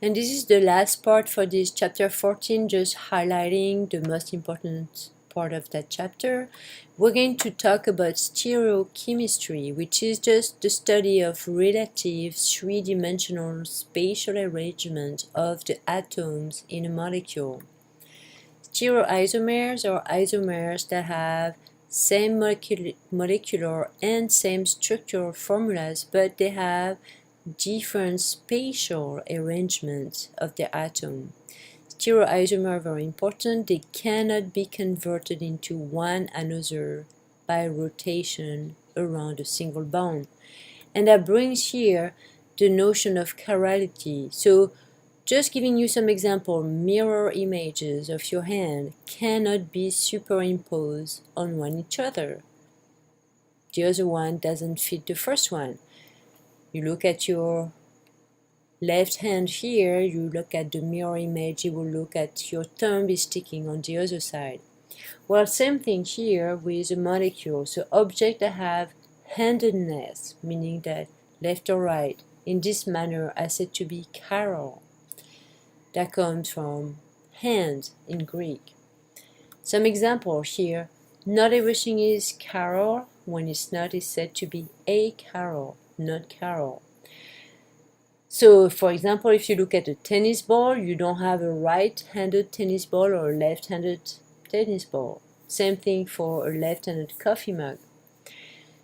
And this is the last part for this chapter 14, just highlighting the most important part of that chapter. We're going to talk about stereochemistry, which is just the study of relative three-dimensional spatial arrangement of the atoms in a molecule. Stereoisomers are isomers that have same molecular and same structural formulas, but they have different spatial arrangements of the atom. Stereoisomers are very important. They cannot be converted into one another by rotation around a single bond. And that brings here the notion of chirality. So just giving you some example, mirror images of your hand cannot be superimposed on one each other. The other one doesn't fit the first one. You look at your left hand here, you look at the mirror image, you will look at your thumb is sticking on the other side. Well, same thing here with a molecule. So objects that have handedness, meaning that left or right, in this manner are said to be chiral. That comes from hand in Greek. Some example here, not everything is chiral. When it's not, it's said to be achiral, not chiral. So, for example, if you look at a tennis ball, you don't have a right-handed tennis ball or a left-handed tennis ball. Same thing for a left-handed coffee mug.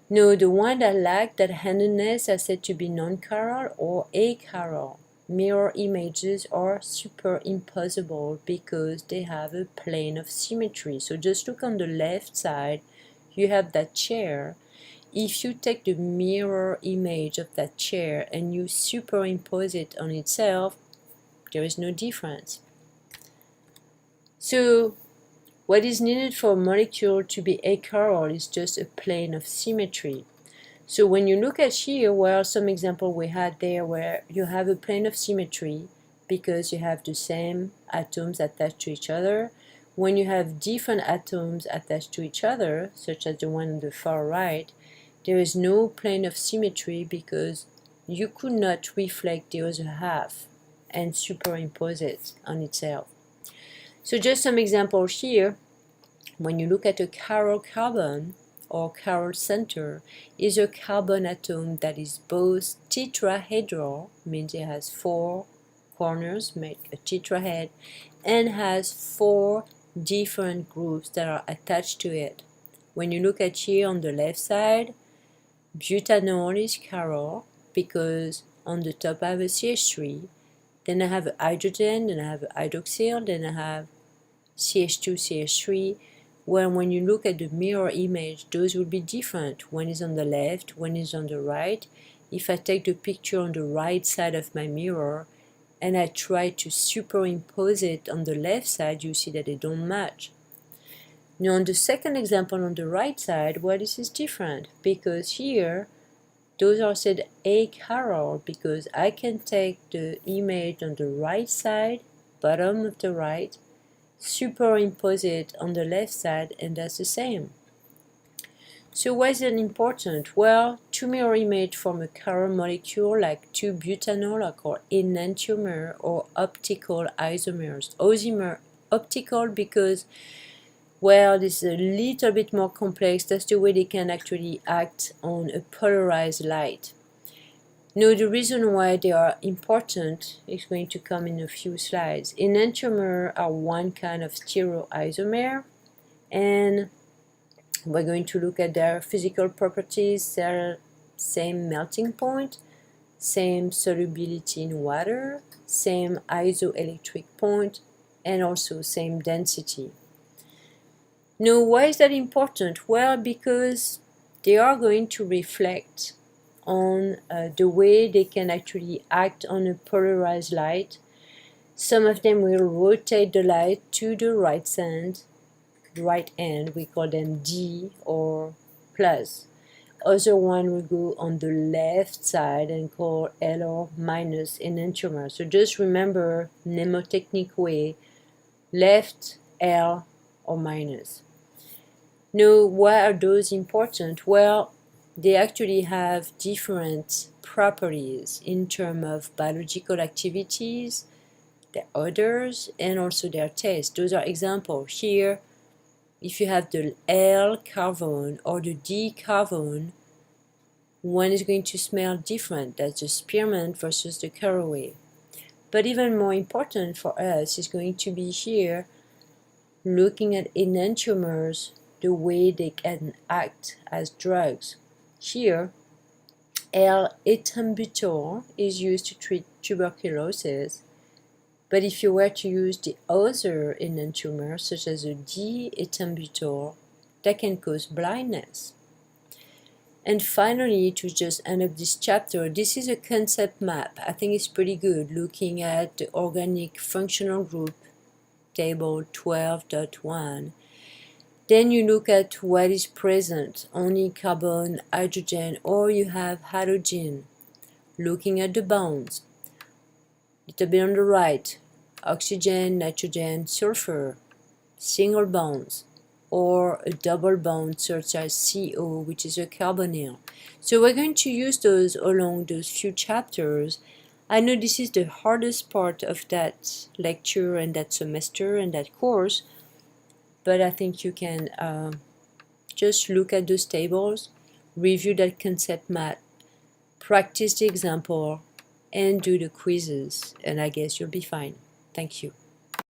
No, the one that lack that handedness are said to be non-chiral or achiral. Mirror images are superimposable because they have a plane of symmetry. So just look on the left side, you have that chair. If you take the mirror image of that chair and you superimpose it on itself, there is no difference. So what is needed for a molecule to be achiral is just a plane of symmetry. So when you look at here, well, some example we had there where you have a plane of symmetry because you have the same atoms attached to each other. When you have different atoms attached to each other, such as the one on the far right, there is no plane of symmetry because you could not reflect the other half and superimpose it on itself. So just some example here, when you look at a chiral carbon, or chiral center is a carbon atom that is both tetrahedral, means it has 4 corners, make a tetrahedron, and has 4 different groups that are attached to it. When you look at here on the left side, butanol is chiral because on the top I have a CH3, then I have a hydrogen, then I have a hydroxyl, then I have CH2, CH3, where when you look at the mirror image, those will be different. One is on the left, one is on the right. If I take the picture on the right side of my mirror and I try to superimpose it on the left side, you see that they don't match. Now on the second example on the right side, well, this is different because here those are said achiral because I can take the image on the right side, bottom of the right, superimpose it on the left side, and that's the same. So why is it important? Well, two mirror images from a chiral molecule like 2-butanol are called enantiomer or optical isomers. Optical because, well, this is a little bit more complex. That's the way they can actually act on a polarized light. Now, the reason why they are important is going to come in a few slides. Enantiomers are one kind of stereoisomer, and we're going to look at their physical properties. They're same melting point, same solubility in water, same isoelectric point, and also same density. Now, why is that important? Well, because they are going to reflect on the way they can actually act on a polarized light. Some of them will rotate the light to the right end, we call them D or plus. Other one will go on the left side and call L or minus enantiomer. So just remember, mnemotechnic way, left, L or minus. Now, why are those important? Well, they actually have different properties in terms of biological activities, their odors, and also their taste. Those are examples. Here, if you have the L carbon or the D carbon, one is going to smell different. That's the spearmint versus the caraway. But even more important for us is going to be here looking at enantiomers, the way they can act as drugs. Here, L-ethambutol is used to treat tuberculosis, but if you were to use the other enantiomer, such as a D-ethambutol, that can cause blindness. And finally, to just end up this chapter, this is a concept map. I think it's pretty good, looking at the organic functional group, table 12.1. Then you look at what is present, only carbon, hydrogen, or you have halogen. Looking at the bonds, a little bit on the right, oxygen, nitrogen, sulfur, single bonds, or a double bond such as CO, which is a carbonyl. So we're going to use those along those few chapters. I know this is the hardest part of that lecture and that semester and that course, but I think you can just look at those tables, review that concept map, practice the example, and do the quizzes, and I guess you'll be fine. Thank you.